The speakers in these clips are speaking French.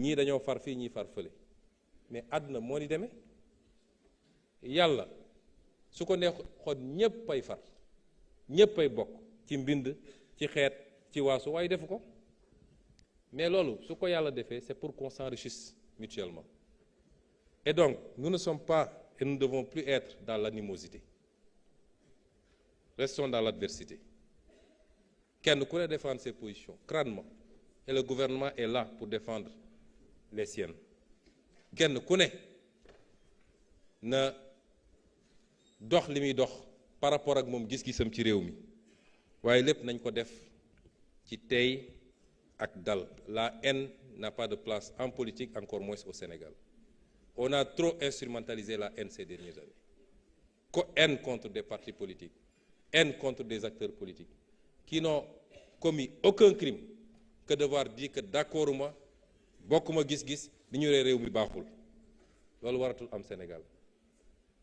ñii dañoo far fii ñii far fële mais àdduna moo ni demee yàlla su ko neexoon ñépp ay far ñépp ay bokk ci mbind ci xeet ci waasu waaye defu ko mais loolu su ko yàlla defee c'est pour qu'on s'enrichisse mutuellement et donc nous ne sommes pas et nous ne devons plus être dans l'animosité restons dans l'adversité kenn ku ne défendre ses positions crânement et le gouvernement est là pour défendre les siennes kenn ku ne na dox li muy dox par rapport ak moom gis-gisam ci réew mi waaye lépp nañ ko def ci tey ak dal. La haine n'a pas de place en politique, encore moins au Sénégal. On a trop instrumentalisé la haine ces dernières années. Haine contre des partis politiques, haine contre des acteurs politiques qui n'ont commis aucun crime que devoir dire que d'accord ma bokkuma gis-gis li ñu réew mi baaxul loolu waratul am Sénégal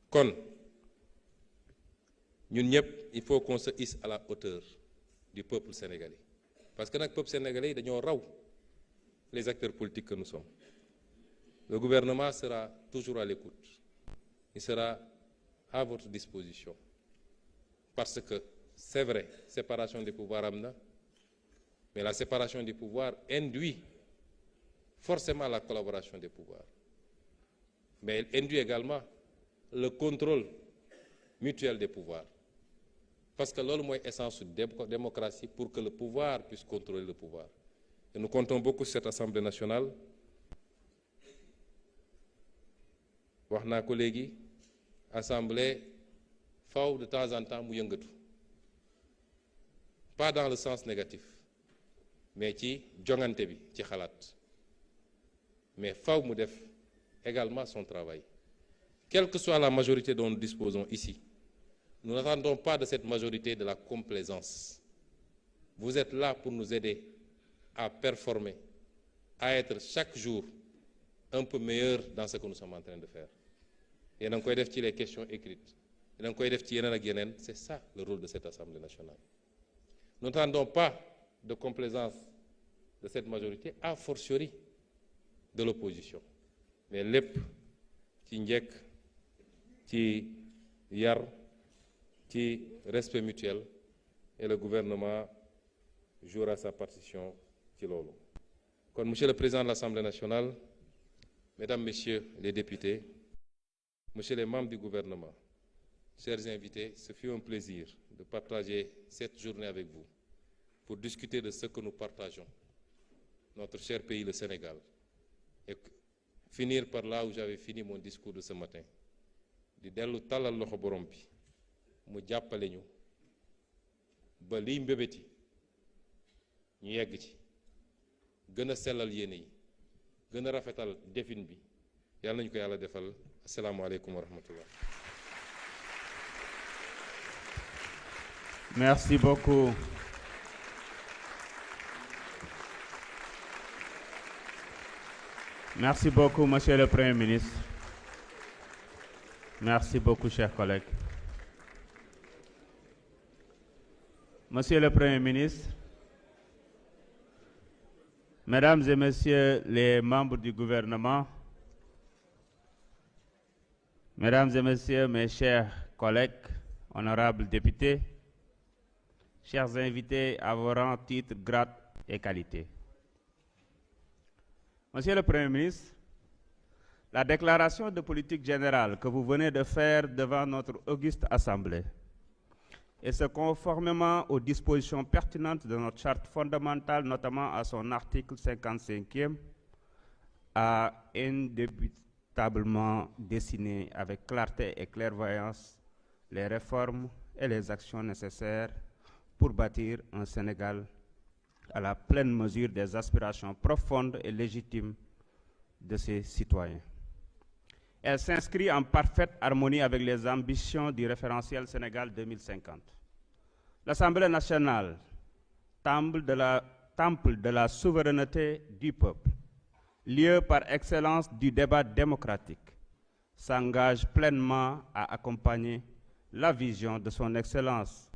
kon ñun ñëpp il faut qu'on se hisse à la hauteur du peuple sénégalais parce que nag peuple sénégalais yi dañoo raw les acteurs politiques que nous sommes. Le gouvernement sera toujours à l'écoute. Il sera à votre disposition. Parce que c'est vrai, séparation des pouvoirs am na, mais la séparation des pouvoirs induit forcément la collaboration des pouvoirs. Mais elle induit également le contrôle mutuel des pouvoirs. Parce que loolu mooy essence de démocratie pour que le pouvoir puisse contrôler le pouvoir. Et nous comptons beaucoup sur cette Assemblée nationale. wax naa ko léegi assemblée faw de temps en temps mu yëngatu pas dans le sens négatif mais ci jongante bi ci xalaat mais faw mu def également son travail quelle que soit la majorité dont nous disposons ici nous n'attendons pas de cette majorité de la complaisance. Vous êtes là pour nous aider à performer, à être chaque jour un peu meilleur dans ce que nous sommes en train de faire. Et donc, les questions écrites. Et donc, c'est ça le rôle de cette Assemblée nationale. Nous n'attendons pas de complaisance de cette majorité, a fortiori de l'opposition. Mais lépp ci njëkk ci yar ci respect mutuel et le gouvernement jouera sa partition ci loolu. Kon monsieur le président de l'Assemblée nationale, mesdames, messieurs les députés, messieurs les membres du gouvernement, chers invités, ce fut un plaisir de partager cette journée avec vous pour discuter de ce que nous partageons, notre cher pays, le Sénégal, et finir par là où j'avais fini mon discours de ce matin, di dellu tàllal loxo borom bi mu jàppale ñu ba liy mbébéti ñu yegg ci gën a sellal yéene yi gën a rafetal defin bi yàlla nañu ko yàlla defal. Asalaamaaleykum wa rahmatullah. Merci beaucoup. Merci beaucoup, Monsieur le Premier ministre. Merci beaucoup, chers collègues. Monsieur le Premier ministre, Mesdames et Messieurs les membres du gouvernement, Mesdames et Messieurs, mes chers collègues, honorables députés, chers invités à vos rangs, titres, grades et qualités. Monsieur le Premier ministre, la déclaration de politique générale que vous venez de faire devant notre auguste Assemblée, et ce conformément aux dispositions pertinentes de notre charte fondamentale, notamment à son article 55e, a indébutablement dessiné avec clarté et clairvoyance les réformes et les actions nécessaires pour bâtir un Sénégal à la pleine mesure des aspirations profondes et légitimes de ses citoyens. Elle s'inscrit en parfaite harmonie avec les ambitions du référentiel Sénégal 2050. L'Assemblée nationale, temple de la souveraineté du peuple, lieu par excellence du débat démocratique, s'engage pleinement à accompagner la vision de son Excellence,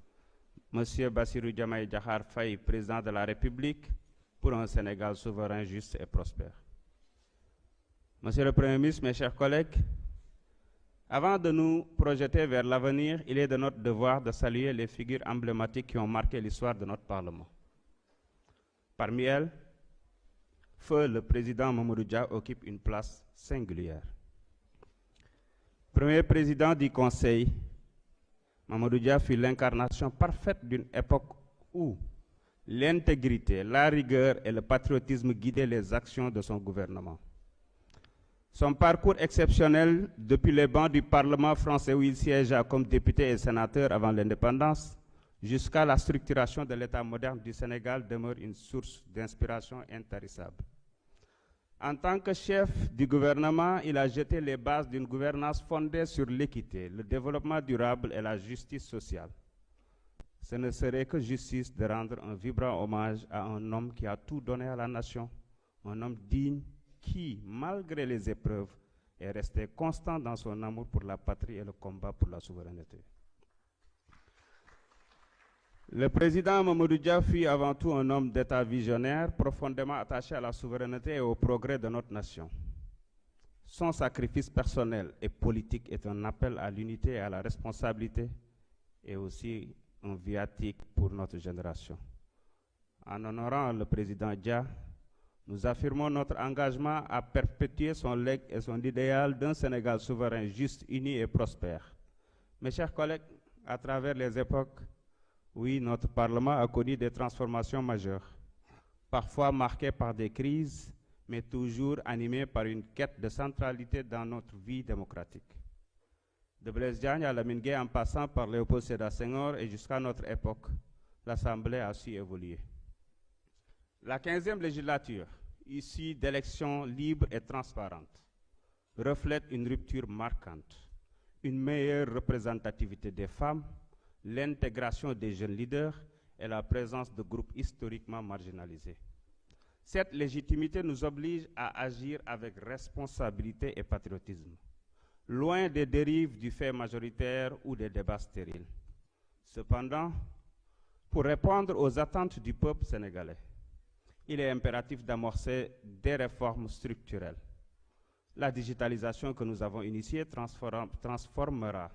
Monsieur Bassirou Diomaye Diakhar Faye, président de la République, pour un Sénégal souverain, juste et prospère. Monsieur le Premier ministre, mes chers collègues, avant de nous projeter vers l'avenir, il est de notre devoir de saluer les figures emblématiques qui ont marqué l'histoire de notre Parlement. Parmi elles, feu le président Mamadou Dia occupe une place singulière. Premier président du Conseil, Mamadou Dia fut l'incarnation parfaite d'une époque où l'intégrité, la rigueur et le patriotisme guidaient les actions de son gouvernement. Son parcours exceptionnel depuis les bancs du Parlement français où il siégea comme député et sénateur avant l'indépendance, jusqu'à la structuration de l'État moderne du Sénégal demeure une source d'inspiration intarissable. En tant que chef du gouvernement, il a jeté les bases d'une gouvernance fondée sur l'équité, le développement durable et la justice sociale. Ce ne serait que justice de rendre un vibrant hommage à un homme qui a tout donné à la nation, un homme digne qui, malgré les épreuves, est resté constant dans son amour pour la patrie et le combat pour la souveraineté. Le président Mamadou Dia fut avant tout un homme d'État visionnaire, profondément attaché à la souveraineté et au progrès de notre nation. Son sacrifice personnel et politique est un appel à l'unité et à la responsabilité, et aussi un viatique pour notre génération. En honorant le président Dia, nous affirmons notre engagement à perpétuer son legs et son idéal d'un Sénégal souverain, juste, uni et prospère. Mes chers collègues, à travers les époques, oui, notre Parlement a connu des transformations majeures, parfois marquées par des crises, mais toujours animées par une quête de centralité dans notre vie démocratique. De Blaise Diagne à Lamine Gueye en passant par Léopold Sédar Senghor et jusqu'à notre époque, l'Assemblée a su évoluer. La 15e législature, issue d'élections libres et transparentes, reflète une rupture marquante, une meilleure représentativité des femmes, l'intégration des jeunes leaders et la présence de groupes historiquement marginalisés. Cette légitimité nous oblige à agir avec responsabilité et patriotisme, loin des dérives du fait majoritaire ou des débats stériles. Cependant, pour répondre aux attentes du peuple sénégalais, il est impératif d'amorcer des réformes structurelles. La digitalisation que nous avons initiée transformera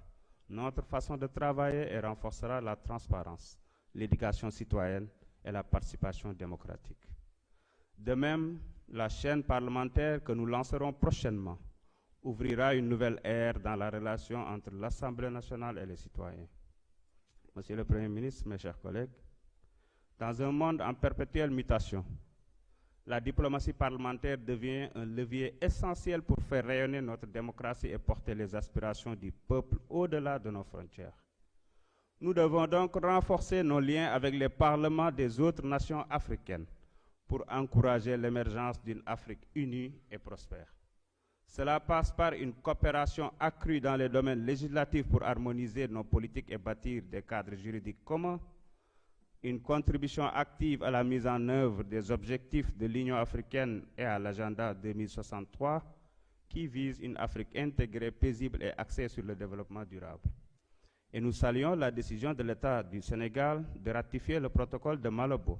notre façon de travailler et renforcera la transparence, l'éducation citoyenne et la participation démocratique. De même, la chaîne parlementaire que nous lancerons prochainement ouvrira une nouvelle ère dans la relation entre l'Assemblée nationale et les citoyens. Monsieur le Premier ministre, mes chers collègues, dans un monde en perpétuelle mutation, la diplomatie parlementaire devient un levier essentiel pour faire rayonner notre démocratie et porter les aspirations du peuple au-delà de nos frontières. Nous devons donc renforcer nos liens avec les parlements des autres nations africaines pour encourager l'émergence d'une Afrique unie et prospère. Cela passe par une coopération accrue dans les domaines législatifs pour harmoniser nos politiques et bâtir des cadres juridiques communs, une contribution active à la mise en œuvre des objectifs de l'Union africaine et à l'agenda 2063 qui vise une Afrique intégrée, paisible et axée sur le développement durable. Et nous saluons la décision de l'État du Sénégal de ratifier le protocole de Malabo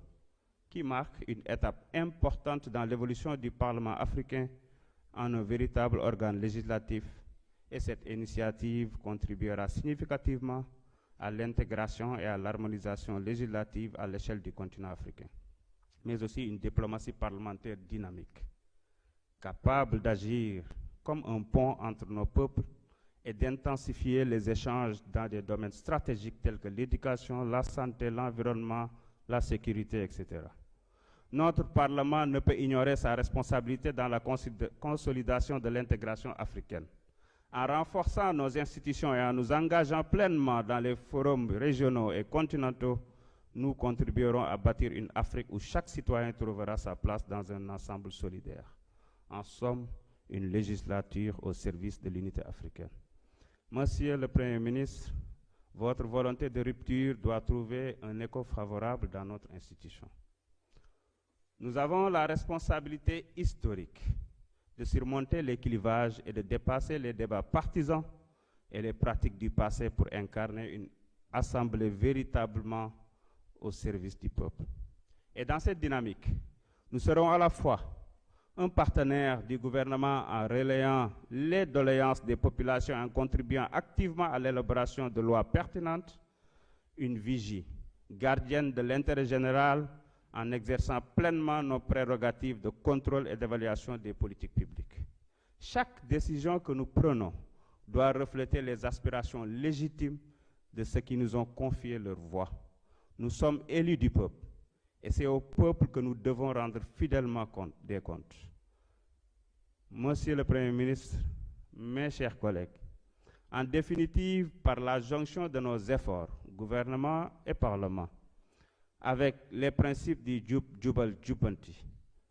qui marque une étape importante dans l'évolution du Parlement africain en un véritable organe législatif, et cette initiative contribuera significativement à l'intégration et à l'harmonisation législative à l'échelle du continent africain, mais aussi une diplomatie parlementaire dynamique, capable d'agir comme un pont entre nos peuples et d'intensifier les échanges dans des domaines stratégiques tels que l'éducation, la santé, l'environnement, la sécurité, etc. Notre Parlement ne peut ignorer sa responsabilité dans la consolidation de l'intégration africaine. En renforçant nos institutions et en nous engageant pleinement dans les forums régionaux et continentaux, nous contribuerons à bâtir une Afrique où chaque citoyen trouvera sa place dans un ensemble solidaire. En somme, une législature au service de l'unité africaine. Monsieur le Premier ministre, votre volonté de rupture doit trouver un écho favorable dans notre institution. Nous avons la responsabilité historique de surmonter les clivages et de dépasser les débats partisans et les pratiques du passé pour incarner une assemblée véritablement au service du peuple. Et dans cette dynamique, nous serons à la fois un partenaire du gouvernement en relayant les doléances des populations et en contribuant activement à l'élaboration de lois pertinentes, une vigie gardienne de l'intérêt général en exerçant pleinement nos prérogatives de contrôle et d'évaluation des politiques publiques. Chaque décision que nous prenons doit refléter les aspirations légitimes de ceux qui nous ont confié leur voix. Nous sommes élus du peuple et c'est au peuple que nous devons rendre fidèlement des comptes. Monsieur le Premier ministre, mes chers collègues, en définitive, par la jonction de nos efforts, gouvernement et parlement, avec les principes du Jubal Jubanti,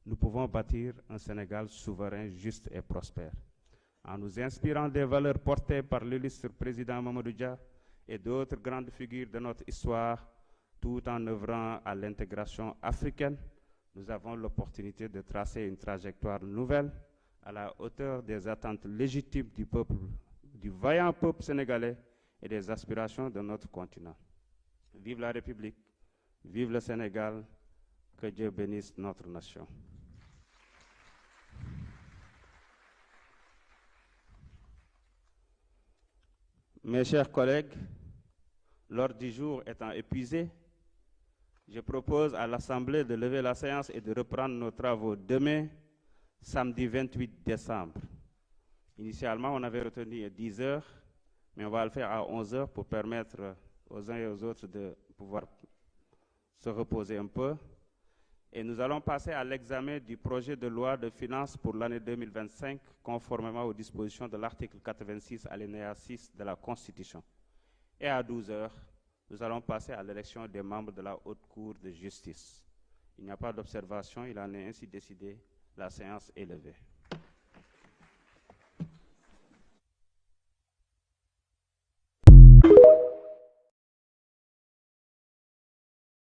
nous pouvons bâtir un Sénégal souverain, juste et prospère. En nous inspirant des valeurs portées par l'illustre président Mamadou Dia et d'autres grandes figures de notre histoire, tout en œuvrant à l'intégration africaine, nous avons l'opportunité de tracer une trajectoire nouvelle à la hauteur des attentes légitimes du peuple, du vaillant peuple sénégalais et des aspirations de notre continent. Vive la République, vive le Sénégal, que Dieu bénisse notre nation. Mes chers collègues, l'ordre du jour étant épuisé, je propose à l'Assemblée de lever la séance et de reprendre nos travaux demain, samedi 28 décembre. Initialement, on avait retenu à 10 heures, mais on va le faire à 11 heures pour permettre aux uns et aux autres de pouvoir se reposer un peu. Et nous allons passer à l'examen du projet de loi de finances pour l'année 2025, conformément aux dispositions de l'article 86, alinéa 6 de la Constitution. Et à 12 heures, nous allons passer à l'élection des membres de la Haute Cour de justice. Il n'y a pas d'observation, il en est ainsi décidé. La séance est levée.